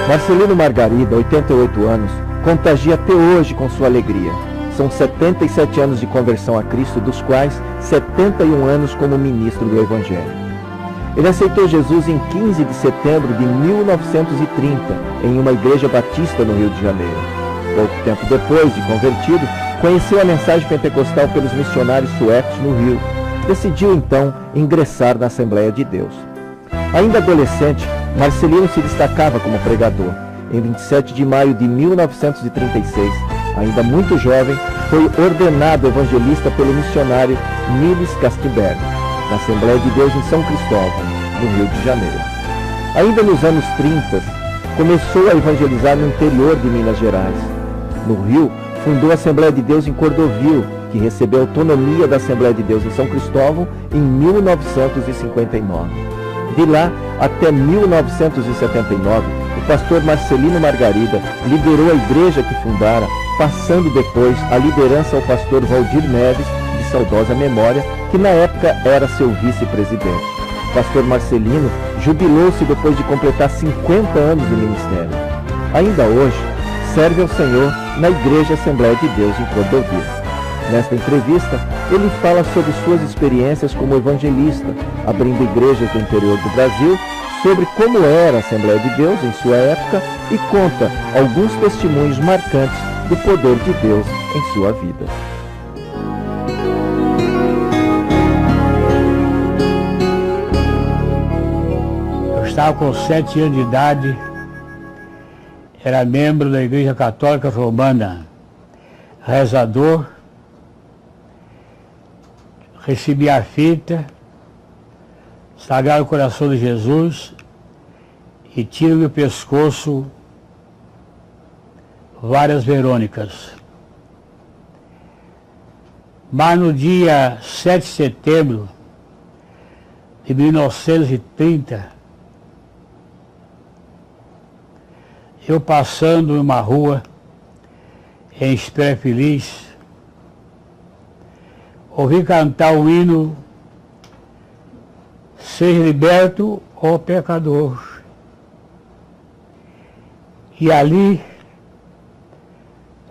Marcelino Margarida, 88 anos, contagia até hoje com sua alegria. São 77 anos de conversão a Cristo, dos quais 71 anos como ministro do Evangelho. Ele aceitou Jesus em 15 de setembro de 1930, em uma igreja batista no Rio de Janeiro. Pouco tempo depois de convertido, conheceu a mensagem pentecostal pelos missionários suecos no Rio. Decidiu então ingressar na Assembleia de Deus. Ainda adolescente, Marcelino se destacava como pregador. Em 27 de maio de 1936, ainda muito jovem, foi ordenado evangelista pelo missionário Niles Castiberg, na Assembleia de Deus em São Cristóvão, no Rio de Janeiro. Ainda nos anos 30, começou a evangelizar no interior de Minas Gerais. No Rio, fundou a Assembleia de Deus em Cordovil, que recebeu autonomia da Assembleia de Deus em São Cristóvão em 1959. De lá até 1979, o pastor Marcelino Margarida liderou a igreja que fundara, passando depois a liderança ao pastor Valdir Neves, de saudosa memória, que na época era seu vice-presidente. O pastor Marcelino jubilou-se depois de completar 50 anos de ministério. Ainda hoje, serve ao Senhor na Igreja Assembleia de Deus em Cordovil. Nesta entrevista, ele fala sobre suas experiências como evangelista, abrindo igrejas do interior do Brasil, sobre como era a Assembleia de Deus em sua época e conta alguns testemunhos marcantes do poder de Deus em sua vida. Eu estava com 7 anos de idade, era membro da Igreja Católica Romana, rezador, recebi a fita, Sagrado Coração de Jesus, e tiro do pescoço várias Verônicas. Mas no dia 7 de setembro de 1930, eu passando em uma rua em Espera Feliz, ouvi cantar o hino "Seja liberto, ó pecador". E ali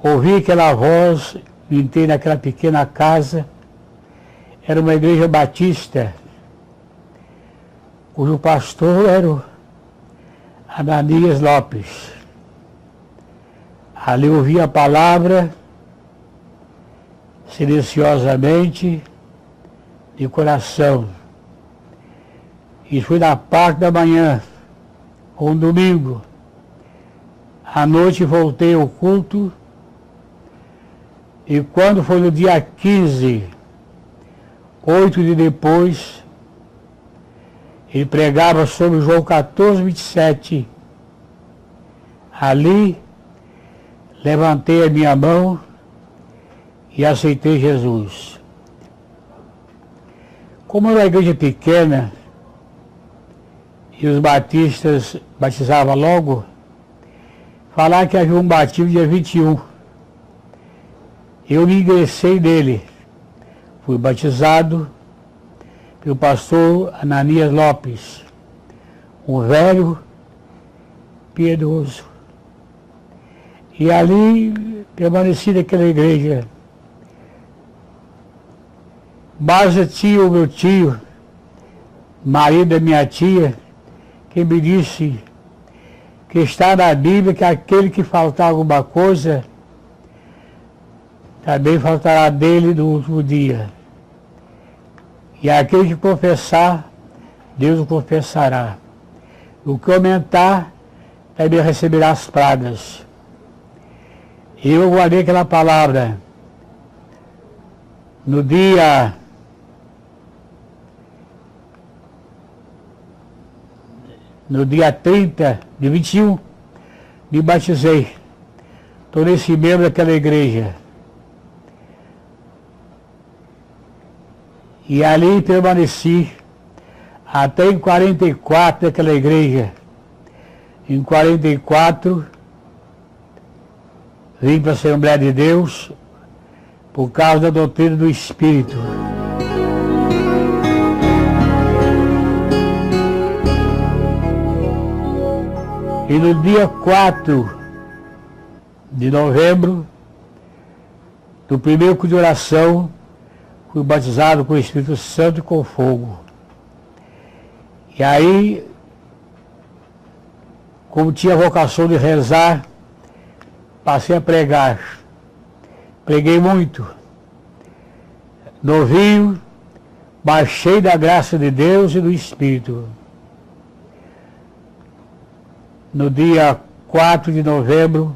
ouvi aquela voz, entrei naquela pequena casa, era uma igreja batista, cujo pastor era o Ananias Lopes. Ali ouvi a palavra, silenciosamente, de coração. E fui na parte da manhã, um domingo. À noite voltei ao culto, e quando foi no dia 15, 8 de depois, ele pregava sobre João 14, 27. Ali, levantei a minha mão e aceitei Jesus. Como era uma igreja pequena, e os batistas batizavam logo, falaram que havia um batismo dia 21. Eu me ingressei nele. Fui batizado pelo pastor Ananias Lopes, um velho piedoso. E ali permaneci naquela igreja. Mas tinha o meu tio, marido da minha tia, que me disse que está na Bíblia que aquele que faltar alguma coisa, também faltará dele no último dia. E aquele que confessar, Deus o confessará. O que aumentar, também receberá as pragas. E eu guardei aquela palavra. No dia 30 de 21, me batizei. Tornei-se membro daquela igreja. E ali permaneci até em 44 daquela igreja. Em 44, vim para a Assembleia de Deus por causa da doutrina do Espírito. E no dia 4 de novembro, no primeiro culto de oração, fui batizado com o Espírito Santo e com fogo. E aí, como tinha vocação de rezar, passei a pregar. Preguei muito. Novinho, mas cheio da graça de Deus e do Espírito. No dia 4 de novembro,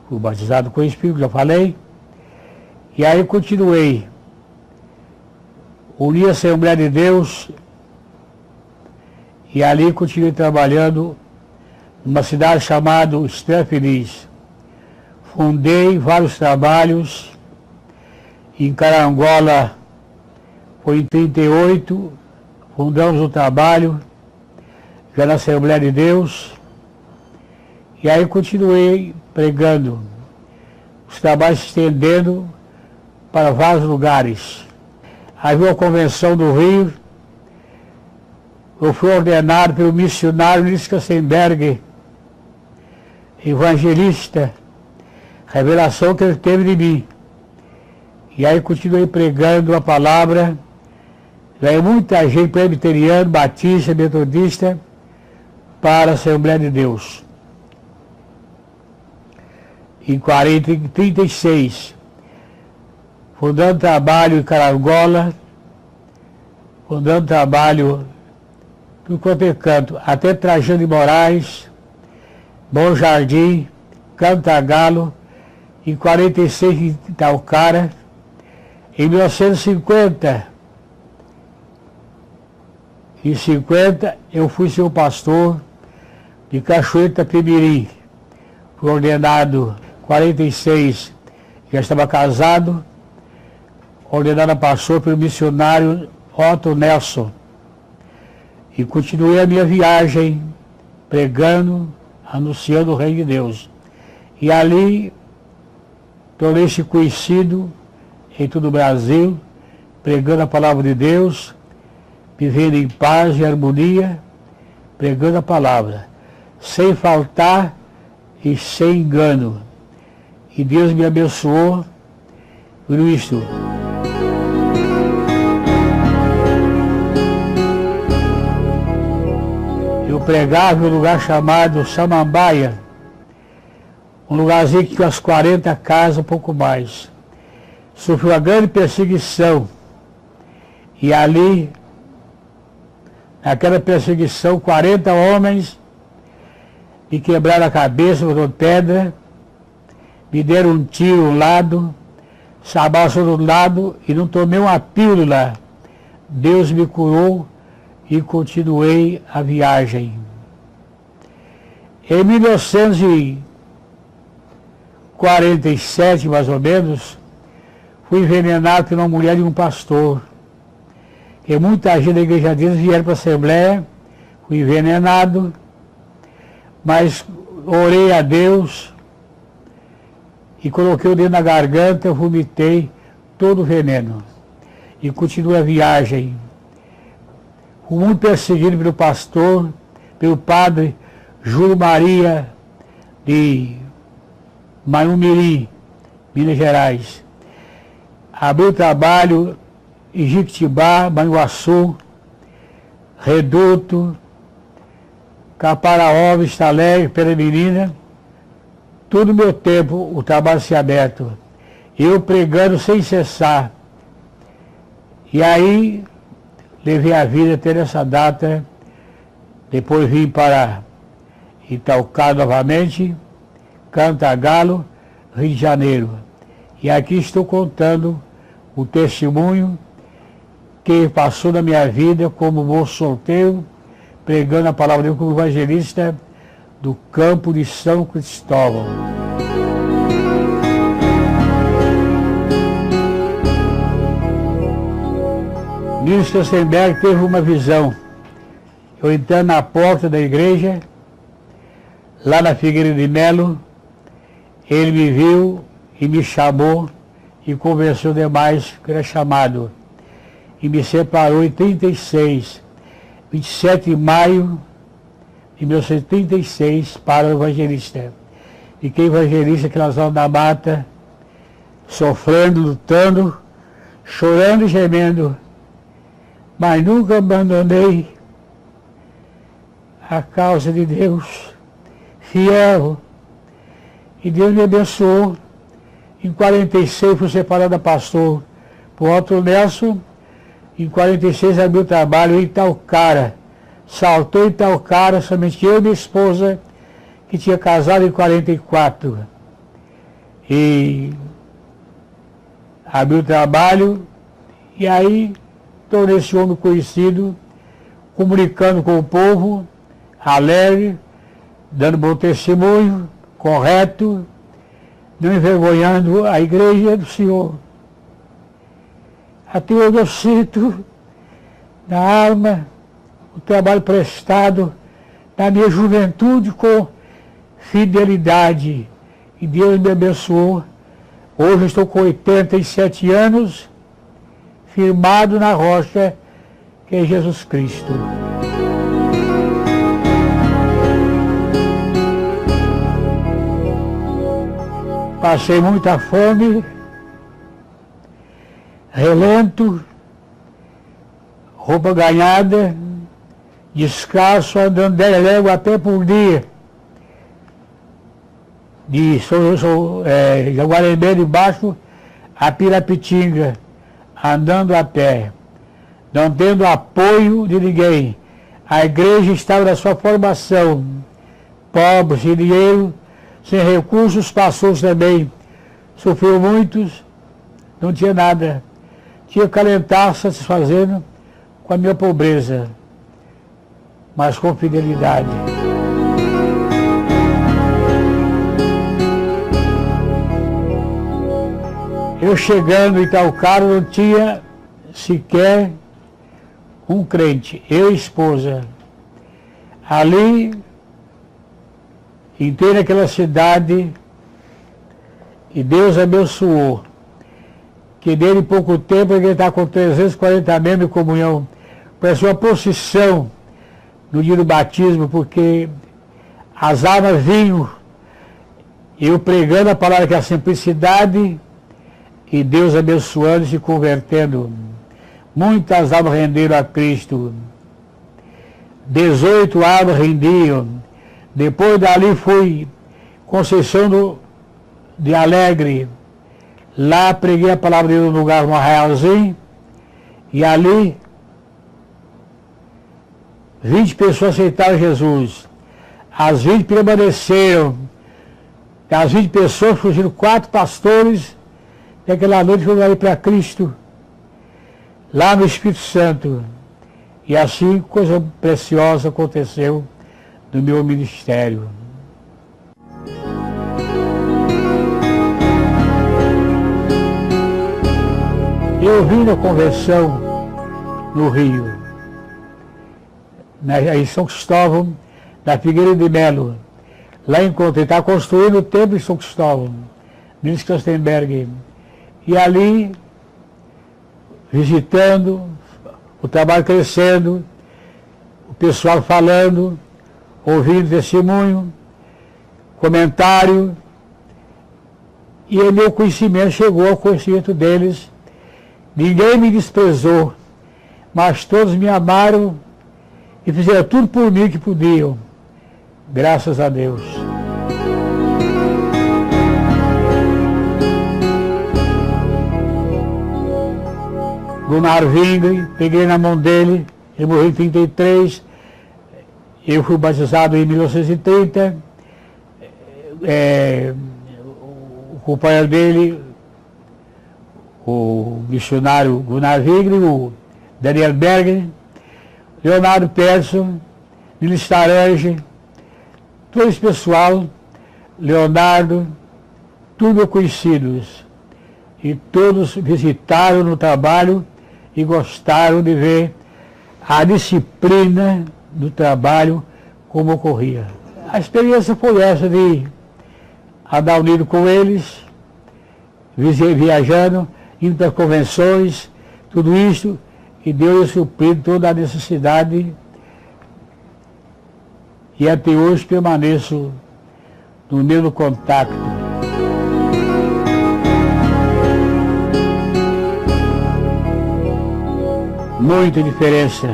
fui batizado com o Espírito, já falei. E aí continuei. Uni a Assembleia de Deus e ali continuei trabalhando numa cidade chamada Estrela Feliz. Fundei vários trabalhos. Em Carangola foi em 38, fundamos o trabalho, já na Assembleia de Deus. E aí continuei pregando, os trabalhos se estendendo para vários lugares. Havia a Convenção do Rio, eu fui ordenado pelo missionário Luiz Kassenberg, evangelista, revelação que ele teve de mim. E aí continuei pregando a palavra, veio muita gente presbiteriana, batista, metodista, para a Assembleia de Deus. Em 36, fundando trabalho em Carangola, fundando trabalho no quanto é canto, até Trajano de Moraes, Bom Jardim, Cantagalo, em 46 em Itaucara. Em 1950, eu fui seu pastor de Cachoeira Itapemirim. Fui ordenado em 46, já estava casado, ordenado a pastor pelo missionário Otto Nelson. E continuei a minha viagem, pregando, anunciando o Reino de Deus. E ali, tornei-se conhecido em todo o Brasil, pregando a palavra de Deus, vivendo em paz e harmonia, pregando a palavra, sem faltar e sem engano. E Deus me abençoou por isto. Eu pregava em um lugar chamado Samambaia, um lugarzinho que tinha umas 40 casas, um pouco mais. Sofreu uma grande perseguição. E ali, naquela perseguição, 40 homens me quebraram a cabeça, botaram pedra, me deram um tiro um lado, sabaço do lado e não tomei uma pílula. Deus me curou e continuei a viagem. Em 1947, mais ou menos, fui envenenado por uma mulher de um pastor. E muita gente da igreja deles vieram para a Assembleia, fui envenenado, mas orei a Deus e coloquei o dedo na garganta, vomitei todo o veneno. E continuei a viagem. Fui muito perseguido pelo pastor, pelo padre Júlio Maria de Maiumirim, Minas Gerais. Abri o trabalho em Jiquitibá, Manhuaçu, Reduto, Caparaó, Vista Alegre, Peremirina. Todo o meu tempo o trabalho se aberto. Eu pregando sem cessar. E aí levei a vida até nessa data. Depois vim para Itaucara novamente, Cantagalo, Rio de Janeiro. E aqui estou contando o testemunho que passou na minha vida como moço solteiro, pregando a palavra de Deus como evangelista do campo de São Cristóvão. Nils Kassenberg teve uma visão. Eu entrando na porta da igreja, lá na Figueira de Melo, ele me viu e me chamou e convenceu demais que era chamado. E me separou em 36, 27 de maio em 1936 para o evangelista. Fiquei evangelista aquela zona da mata, sofrendo, lutando, chorando e gemendo, mas nunca abandonei a causa de Deus, fiel. E Deus me abençoou. Em 46 fui separado a pastor por Alto Nelson. Em 46 abri o trabalho em Itaucara. Saltou em Itaucara, somente eu e minha esposa, que tinha casado em 44. E abri o trabalho e aí tornei esse homem conhecido, comunicando com o povo, alegre, dando bom testemunho, correto, não envergonhando a igreja do Senhor. Até hoje eu sinto na alma o trabalho prestado na minha juventude com fidelidade. E Deus me abençoou. Hoje eu estou com 87 anos, firmado na rocha que é Jesus Cristo. Passei muita fome, relento, roupa ganhada, descalço, andando 10 léguas a pé por dia. De Jaguarembé de Baixo a Pirapitinga, andando a pé, não tendo apoio de ninguém. A igreja estava na sua formação, pobre, sem dinheiro, sem recursos, pastores também sofreu muitos, não tinha nada. Tinha que alentar, satisfazendo com a minha pobreza, mas com fidelidade. Eu chegando em Itaucara não tinha sequer um crente, eu e esposa. Ali, entrei naquela cidade e Deus abençoou. Que dele em pouco tempo ele está com 340 membros de comunhão. Parecia uma procissão no dia do batismo, porque as almas vinham, eu pregando a palavra que é a simplicidade, e Deus abençoando e se convertendo. Muitas almas renderam a Cristo. 18 almas rendiam. Depois dali fui Conceição de Alegre. Lá preguei a palavra de Deus no lugar, no arraialzinho. E ali 20 pessoas aceitaram Jesus. As 20 permaneceram. Das 20 pessoas surgiram 4 pastores. E aquela noite foram ali para Cristo, lá no Espírito Santo. E assim, coisa preciosa aconteceu no meu ministério. Eu vim na convenção no Rio, em São Cristóvão, na Figueira de Melo. Lá encontrei, estava construindo o templo de São Cristóvão, Nils Kastenberg. E ali, visitando, o trabalho crescendo, o pessoal falando, ouvindo testemunho, comentário, e o meu conhecimento chegou ao conhecimento deles. Ninguém me desprezou, mas todos me amaram e fizeram tudo por mim que podiam. Graças a Deus. Gunnar Wingren, peguei na mão dele, ele morreu em 33, eu fui batizado em 1930, o companheiro dele, o missionário Gunnar Wingren, o Daniel Berger, Leonardo Persson, Nils Tarange, todo esse pessoal, Leonardo, tudo conhecidos, e todos visitaram no trabalho e gostaram de ver a disciplina do trabalho como ocorria. A experiência foi essa de andar unido com eles, viajando, indo para convenções, tudo isso, e Deus supriu toda a necessidade e até hoje permaneço no mesmo contato. Muita diferença.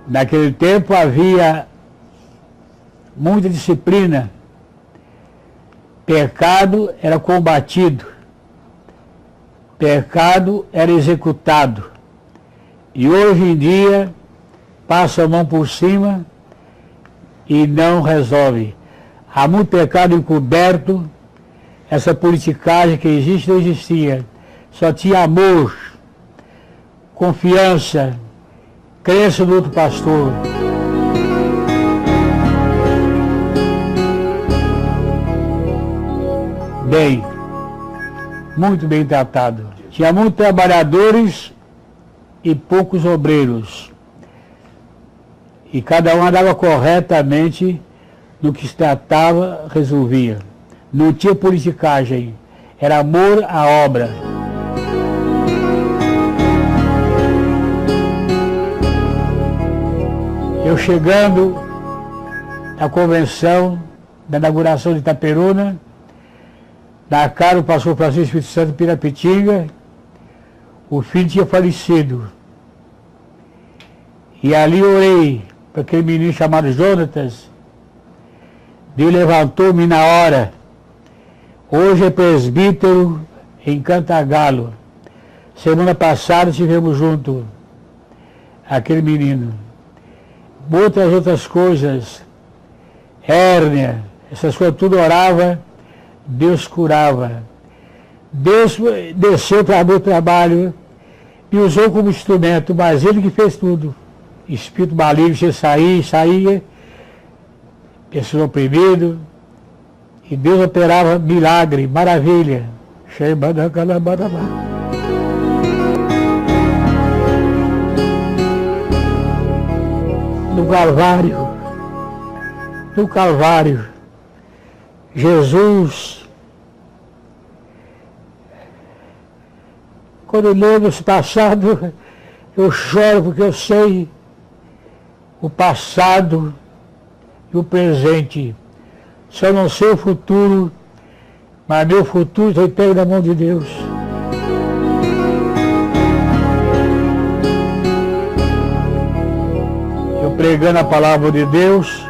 Naquele tempo havia muita disciplina. Pecado era combatido. Pecado era executado. E hoje em dia, passa a mão por cima e não resolve. Há muito pecado encoberto, essa politicagem que existe não existia. Só tinha amor, confiança, crença no outro pastor. Bem, muito bem tratado. Tinha muitos trabalhadores e poucos obreiros. E cada um andava corretamente no que se tratava, resolvia. Não tinha politicagem, era amor à obra. Eu chegando na convenção da inauguração de Itaperuna, na cara o pastor Francisco Espírito Santo de Pirapitinga, o filho tinha falecido. E ali orei para aquele menino chamado Jonatas. Deus levantou-me na hora. Hoje é presbítero em Cantagalo. Semana passada estivemos juntos. Aquele menino. Muitas outras coisas. Hérnia. Essas coisas tudo orava. Deus curava. Deus desceu para meu trabalho. Me usou como instrumento. Mas Ele que fez tudo. Espírito maligno, você saía. Pessoa oprimido, e Deus operava milagre, maravilha. No Calvário, Jesus, quando eu lembro esse passado, eu choro porque eu sei o passado e o presente. Só não sei o futuro, mas meu futuro está entregue na mão de Deus. Eu pregando a palavra de Deus,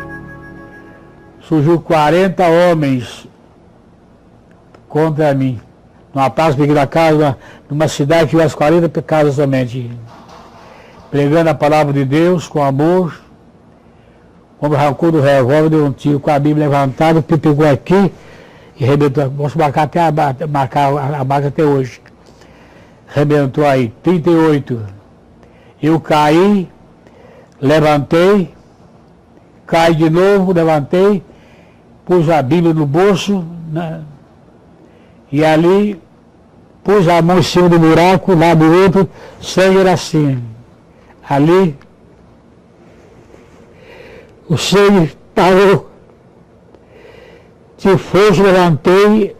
surgiu 40 homens contra mim. Numa praça pequena casa, numa cidade que tivesse 40 casas somente. Pregando a palavra de Deus com amor. Quando arrancou do revólver, deu um tiro com a Bíblia levantada, pegou aqui e arrebentou. Posso marcar a marca até hoje. Arrebentou aí, 38. Eu caí, levantei, caí de novo, levantei, pus a Bíblia no bolso, né, e ali pus a mão em cima do buraco, lá do outro, sangue era assim. Ali, o sangue parou. De força levantei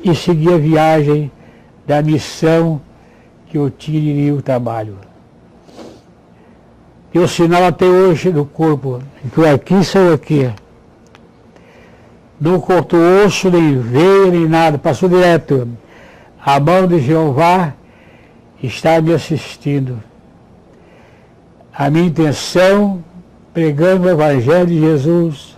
e segui a viagem da missão que eu tinha o trabalho. E o sinal até hoje do corpo, que aqui sou aqui. Não cortou osso, nem veia, nem nada, passou direto. A mão de Jeová está me assistindo. A minha intenção, pregando o Evangelho de Jesus,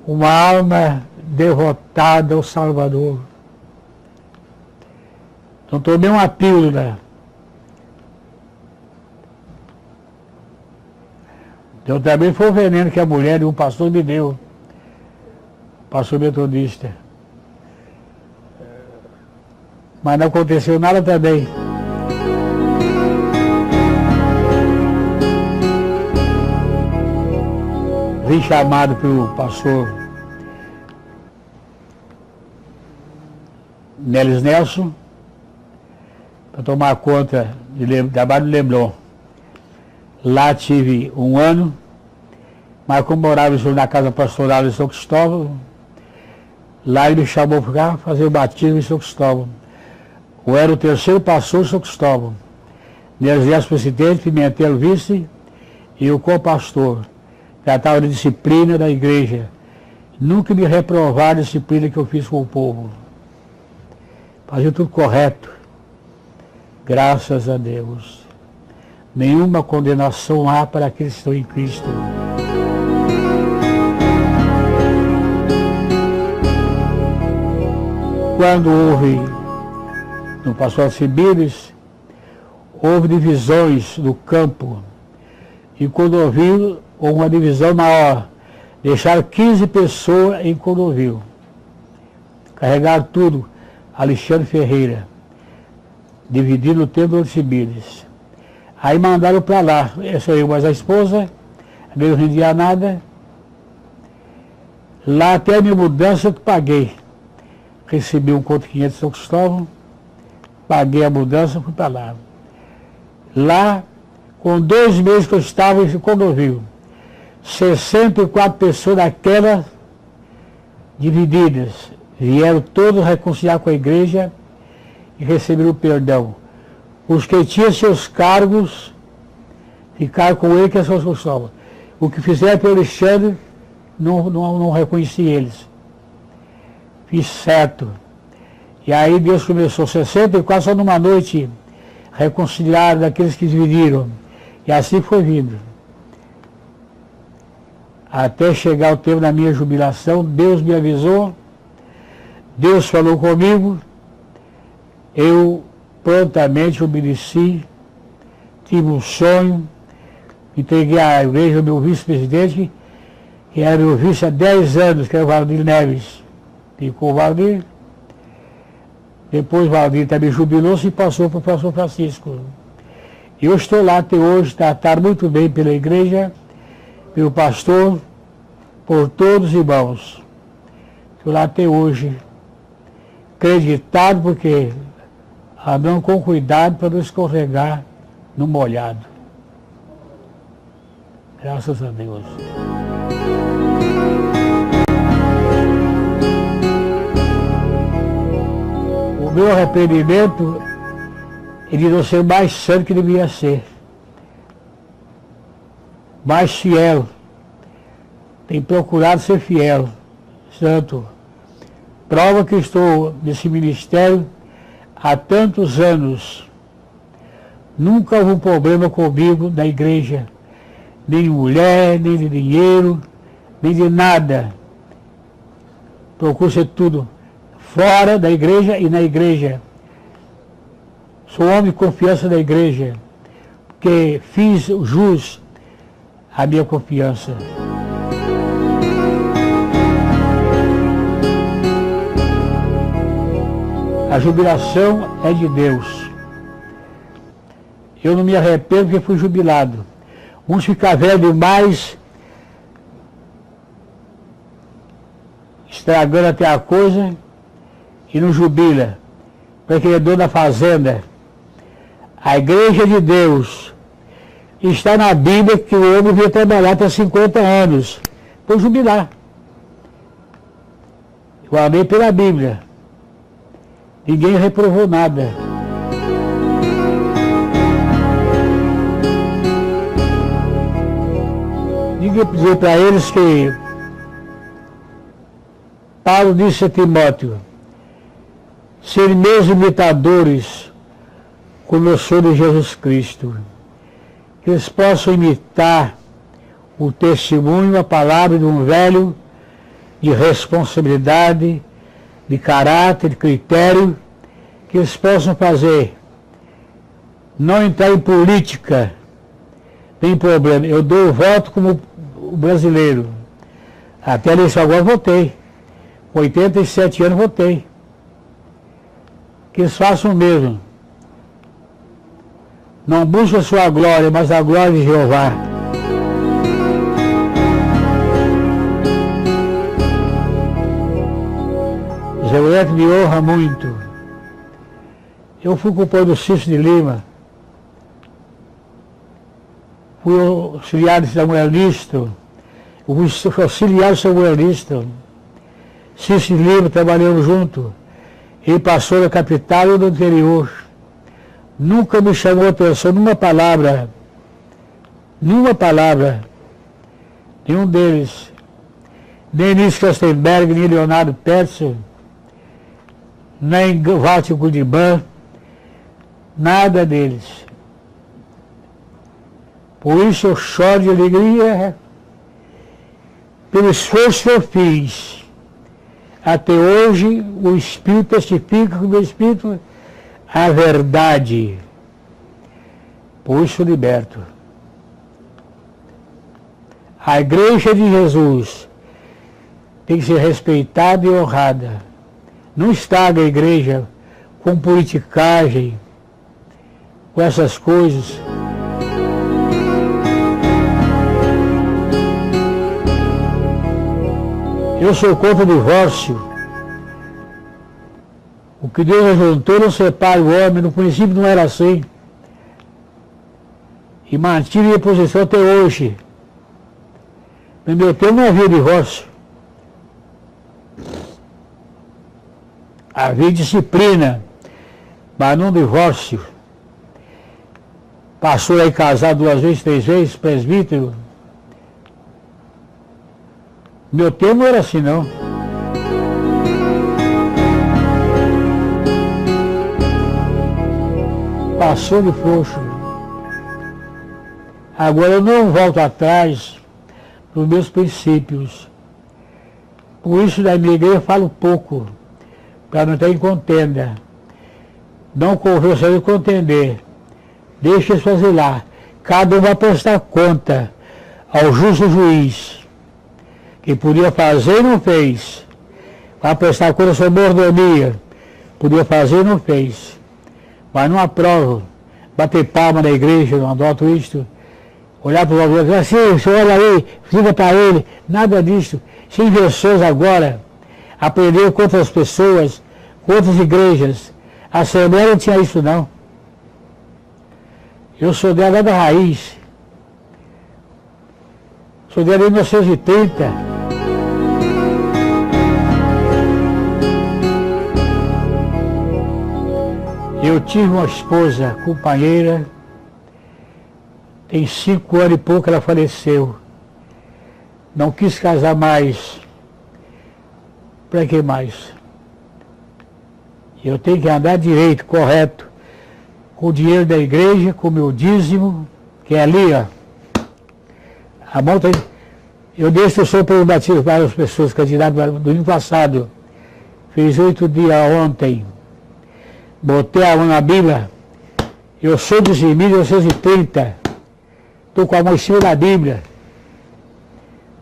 uma alma devotada ao Salvador. Não tomei uma pílula. Eu também foi o veneno que a mulher de um pastor me deu, pastor metodista. Mas não aconteceu nada também. Vim chamado pelo pastor Nelis Nelson para tomar conta de trabalho de Leblon. Lá tive 1 ano, mas como morava na casa pastoral de São Cristóvão, lá ele me chamou para fazer o batismo em São Cristóvão. Eu era o 3º pastor de São Cristóvão. Nelis Nelson presidente, Pimentel vice, e o co-pastor tratava da disciplina da igreja. Nunca me reprovaram a disciplina que eu fiz com o povo. Fazia tudo correto. Graças a Deus. Nenhuma condenação há para aqueles que estão em Cristo. Quando houve, no pastor Alcibiades, houve divisões no campo. E Cordovil, houve uma divisão maior. Deixaram 15 pessoas em Cordovil. Carregaram tudo. Alexandre Ferreira. Dividindo o tempo do Alcibiades. Aí mandaram para lá. Essa eu, mas a esposa, não rendia nada. Lá até a minha mudança eu paguei. Recebi um conto de 500 de São Cristóvão. Paguei a mudança, fui para lá. Lá, com 2 meses que eu estava em Cordovil, 64 pessoas daquelas divididas vieram todos reconciliar com a igreja e receberam o perdão. Os que tinham seus cargos ficaram com ele, que é São Cristóvão. O que fizeram pelo Alexandre, não reconheci eles. Fiz certo. E aí Deus começou 64 só numa noite reconciliar daqueles que dividiram. E assim foi vindo. Até chegar o tempo da minha jubilação, Deus me avisou, Deus falou comigo, eu prontamente obedeci, tive um sonho, entreguei à igreja ao meu vice-presidente, que era meu vice há 10 anos, que era o Valdir Neves. Ficou o Valdir, depois o Valdir também jubilou-se e passou para o pastor Francisco. Eu estou lá até hoje, tratado muito bem pela igreja, pelo pastor, por todos os irmãos. Estou lá até hoje, acreditado, porque andando com cuidado para não escorregar no molhado. Graças a Deus. O meu arrependimento é de não ser mais santo que devia ser. Mais fiel. Tem procurado ser fiel, santo. Prova que estou nesse ministério há tantos anos. Nunca houve um problema comigo da igreja. Nem de mulher, nem de dinheiro, nem de nada. Procuro ser tudo fora da igreja e na igreja. Sou homem de confiança da igreja, porque fiz jus à minha confiança. A jubilação é de Deus. Eu não me arrependo porque fui jubilado. Uns ficam velhos demais, estragando até a coisa, e não jubila, porque ele é dono da fazenda. A igreja de Deus está na Bíblia que o homem veio trabalhar até 50 anos, por jubilar. Eu amei pela Bíblia. Ninguém reprovou nada. Ninguém dizer para eles que Paulo disse a Timóteo, serem meus imitadores como eu sou de Jesus Cristo, que eles possam imitar o testemunho, a palavra de um velho de responsabilidade, de caráter, de critério, que eles possam fazer. Não entrar em política, tem problema. Eu dou o voto como o brasileiro. Até a eleição agora votei. Com 87 anos votei. Que eles façam o mesmo. Não busca a sua glória, mas a glória de Jeová. Zé Neto me honra muito. Eu fui companheiro do Cícero de Lima. Fui auxiliar de Samuel Listo. Eu fui auxiliar de Samuel Listo. Cícero de Lima, trabalhamos junto. Ele passou da capital e do interior. Nunca me chamou a atenção numa palavra nenhuma palavra, nenhum deles, nem Nils Kostenberg, nem Leonardo Peterson, nem Walter Goodman, nada deles. Por isso eu choro de alegria pelo esforço que eu fiz. Até hoje o Espírito testifica com o meu Espírito a verdade. Por isso liberto. A Igreja de Jesus tem que ser respeitada e honrada. Não estraga a Igreja com politicagem, com essas coisas. Eu sou contra o divórcio. O que Deus ajuntou não separa o homem, no princípio não era assim. E mantive minha posição até hoje. No meu tempo não havia divórcio. Havia disciplina, mas não divórcio. Pastor aí casado 2 vezes, 3 vezes, presbítero. Meu tempo não era assim, não. Passou de frouxo. Agora eu não volto atrás dos meus princípios. Por isso, da minha igreja eu falo pouco, para não ter contenda. Não conversa de contender. Deixa eles fazer lá. Cada um vai prestar conta ao justo juiz, que podia fazer e não fez. Vai prestar conta sobre mordomia. Podia fazer e não fez. Mas não aprovo. Bater palma na igreja, não adoto isto. Olhar para o outro e dizer assim, você olha aí, fica para ele. Nada disso. Se inversões agora aprenderam com outras pessoas, com outras igrejas. A Assembleia não tinha isso não. Eu sou dela da raiz. Sou dela em 1930. Eu tive uma esposa, companheira, tem 5 anos e pouco ela faleceu. Não quis casar mais. Para que mais? Eu tenho que andar direito, correto, com o dinheiro da igreja, com o meu dízimo, que é ali, ó. A mão tá... Eu dei instrução para o batismo para as pessoas, candidato do ano passado. Fiz 8 dias ontem. Botei a mão na Bíblia. Eu sou de 1930. Estou com a mão em cima da Bíblia,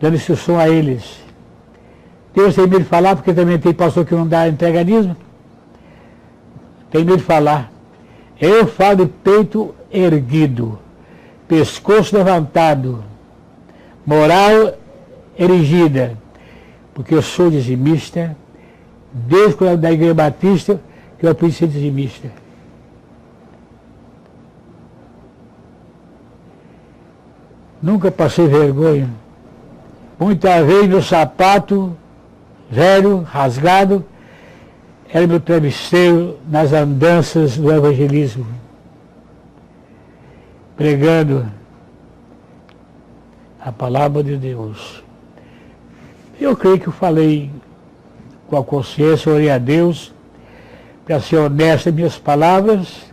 dando instrução a eles. Deus tem medo de falar, porque também tem pastor que não dá entreganismo. Tem medo de falar. Eu falo de peito erguido, pescoço levantado, moral erigida, porque eu sou dizimista, desde quando eu da Igreja Batista, que eu aprendi a ser dizimista. Nunca passei vergonha. Muitas vezes meu sapato velho, rasgado, era meu travesseiro nas andanças do evangelismo. Pregando a palavra de Deus. Eu creio que eu falei com a consciência, orei a Deus, para ser honesto em minhas palavras.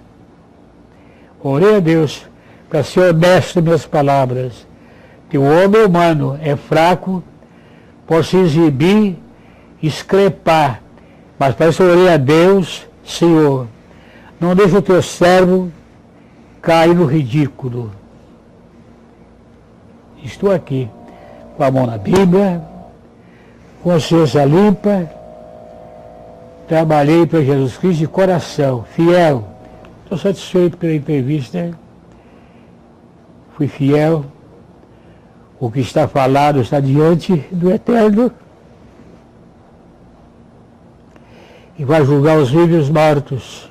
Orei a Deus para ser honesto em minhas palavras. Que o homem humano é fraco, pode se exibir, excrepar. Mas para isso eu orei a Deus, Senhor, não deixe o teu servo cair no ridículo. Estou aqui, com a mão na Bíblia, consciência limpa, trabalhei para Jesus Cristo de coração, fiel. Estou satisfeito pela entrevista, fui fiel. O que está falado está diante do Eterno e vai julgar os vivos e os mortos.